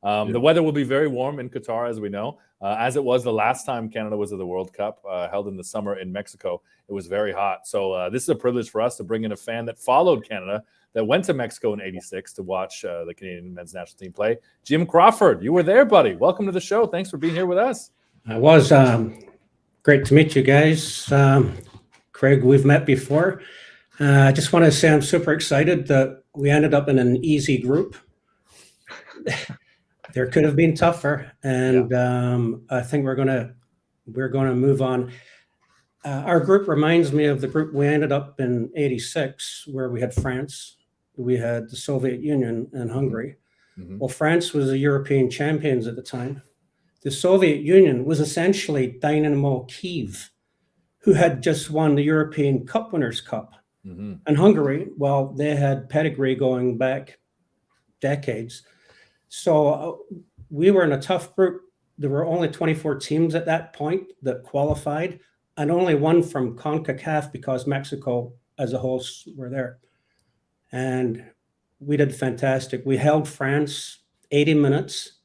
The weather will be very warm in Qatar, as we know, as it was the last time Canada was at the World Cup, held in the summer in Mexico. It was very hot. So this is a privilege for us to bring in a fan that followed Canada, that went to Mexico in '86 to watch the Canadian men's national team play. Jim Crawford, you were there, buddy. Welcome to the show. Thanks for being here with us. It was great to meet you guys. Craig, we've met before. I just want to say I'm super excited that we ended up in an easy group. There could have been tougher, and I think we're gonna move on. Our group reminds me of the group we ended up in '86, where we had France, we had the Soviet Union, and Hungary. Mm-hmm. Well, France was the European champions at the time. The Soviet Union was essentially Dynamo Kiev, who had just won the European Cup Winners' Cup. Mm-hmm. And Hungary, well, they had pedigree going back decades. So we were in a tough group. There were only 24 teams at that point that qualified, and only one from CONCACAF because Mexico as a host were there. And we did fantastic. We held France 80 minutes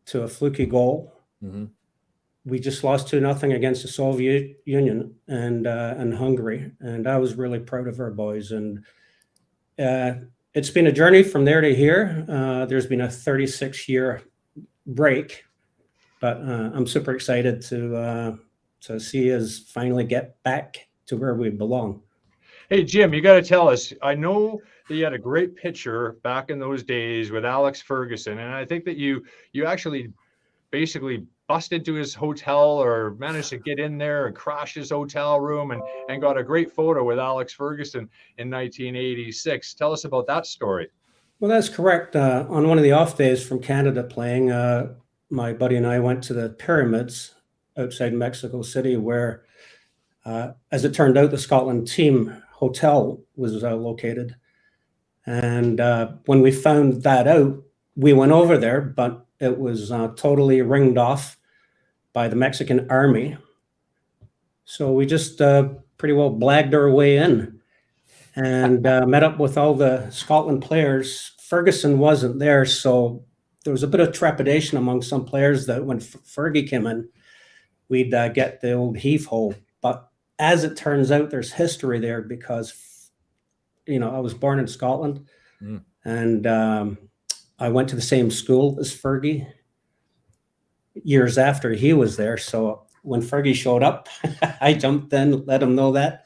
to a fluky goal. Mm-hmm. We just lost 2-0 against the Soviet Union and Hungary. And I was really proud of our boys. And it's been a journey from there to here. There's been a 36-year break, but I'm super excited to see us finally get back to where we belong. Hey, Jim, you got to tell us, I know that you had a great picture back in those days with Alex Ferguson, and I think that you actually basically busted into his hotel or managed to get in there and crash his hotel room and got a great photo with Alex Ferguson in 1986. Tell us about that story. Well, that's correct. On one of the off days from Canada playing, my buddy and I went to the pyramids outside Mexico City where, as it turned out, the Scotland team hotel was located. And when we found that out, we went over there, but it was totally ringed off by the Mexican army. So we just pretty well blagged our way in and met up with all the Scotland players. Ferguson wasn't there, so there was a bit of trepidation among some players that when Fergie came in, we'd get the old heave-ho. But as it turns out, there's history there because, I was born in Scotland and I went to the same school as Fergie years after he was there. So when Fergie showed up, I jumped in, let him know that.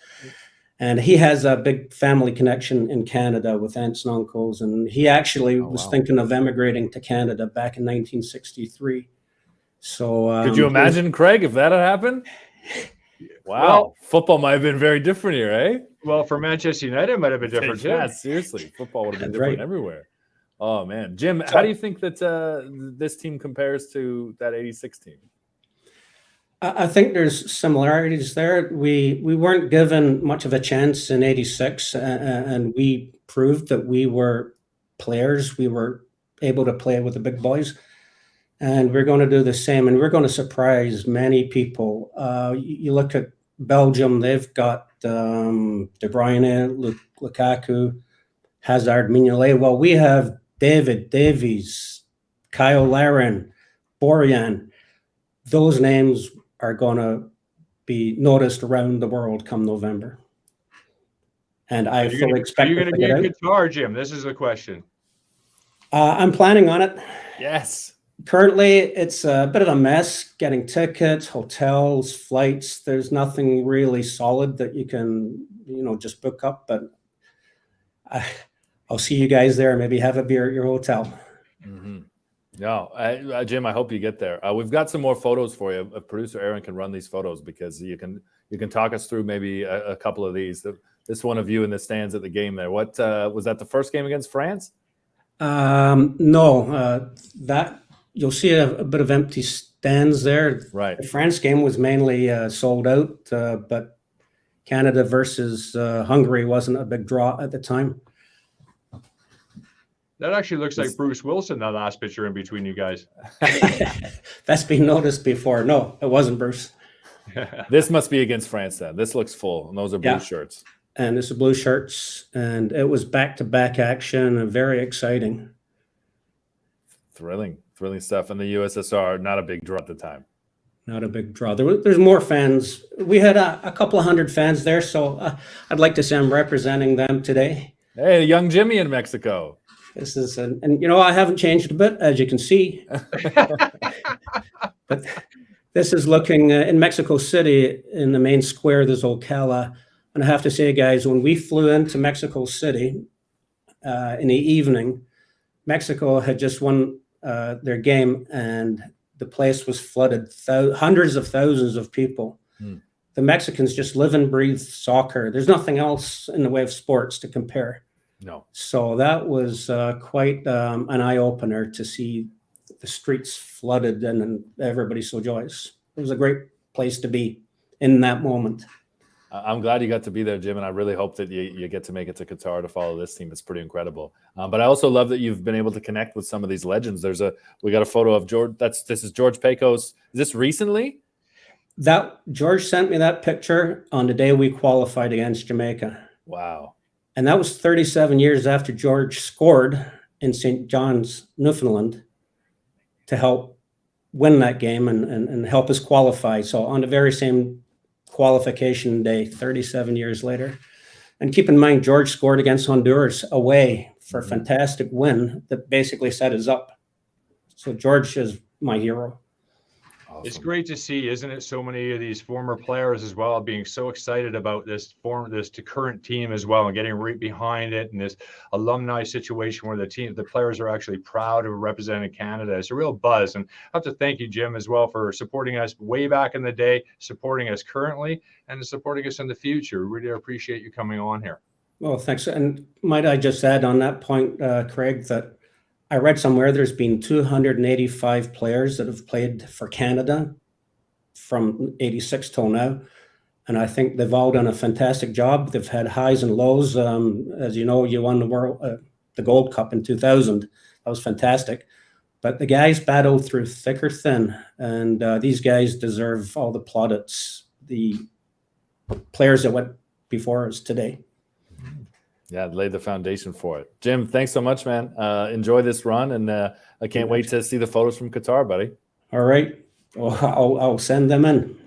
And he has a big family connection in Canada with aunts and uncles. And he actually was thinking of emigrating to Canada back in 1963. So could you imagine, Craig, if that had happened? Wow. Well, football might have been very different here, eh? Well, for Manchester United, it might have been different too. Yeah, seriously. Football would have been different everywhere. Oh, man. Jim, how do you think that this team compares to that 86 team? I think there's similarities there. We weren't given much of a chance in 86, and we proved that we were players. We were able to play with the big boys, and we're going to do the same, and we're going to surprise many people. You look at Belgium, they've got De Bruyne, Lukaku, Hazard, Mignolet. Well, we have David, Davies, Kyle Larin, Borjan. Those names are going to be noticed around the world come November. And I fully expect. Are you going to be in Qatar, Jim? This is the question. I'm planning on it. Yes. Currently, it's a bit of a mess getting tickets, hotels, flights. There's nothing really solid that you can, just book up. But I'll see you guys there. Maybe have a beer at your hotel. Mm-hmm. No, Jim, I hope you get there. We've got some more photos for you. Producer Aaron can run these photos because you can talk us through maybe a couple of these. This one of you in the stands at the game there. What was that? The first game against France? No, that you'll see a bit of empty stands there. Right. The France game was mainly sold out, but Canada versus Hungary wasn't a big draw at the time. That actually looks like Bruce Wilson, that last picture in between you guys. That's been noticed before. No, it wasn't Bruce. This must be against France then. This looks full, and those are blue shirts. And this is blue shirts, and it was back-to-back action and very exciting. Thrilling stuff. And the USSR, not a big draw at the time. Not a big draw. There's more fans. We had a couple of hundred fans there, so I'd like to say I'm representing them today. Hey, young Jimmy in Mexico. This is, and you know, I haven't changed a bit, as you can see. But this is looking in Mexico City in the main square. There's Ocala, and I have to say, guys, when we flew into Mexico City in the evening, Mexico had just won their game, and the place was flooded. Hundreds of thousands of people. The Mexicans just live and breathe soccer. There's nothing else in the way of sports to compare. No. So that was quite an eye-opener to see the streets flooded and everybody so joyous. It was a great place to be in that moment. I'm glad you got to be there, Jim, and I really hope that you get to make it to Qatar to follow this team. It's pretty incredible. But I also love that you've been able to connect with some of these legends. We got a photo of George. This is George Pecos. Is this recently? That George sent me that picture on the day we qualified against Jamaica. Wow. And that was 37 years after George scored in St. John's, Newfoundland, to help win that game and help us qualify. So on the very same qualification day, 37 years later. And keep in mind, George scored against Honduras away for a fantastic win that basically set us up. So George is my hero. Awesome. It's great to see, isn't it? So many of these former players as well being so excited about this to current team as well, and getting right behind it, and this alumni situation where the players are actually proud of representing Canada. It's a real buzz, and I have to thank you, Jim, as well, for supporting us way back in the day, supporting us currently, and supporting us in the future. Really appreciate you coming on here. Well, thanks. And might I just add on that point, Craig, that I read somewhere there's been 285 players that have played for Canada from 86 till now. And I think they've all done a fantastic job. They've had highs and lows. As you know, you won the Gold Cup in 2000. That was fantastic. But the guys battled through thick or thin. And these guys deserve all the plaudits, the players that went before us today. Yeah, laid the foundation for it. Jim, thanks so much, man. Enjoy this run, and I can't wait to see the photos from Qatar, buddy. All right. Well, I'll send them in.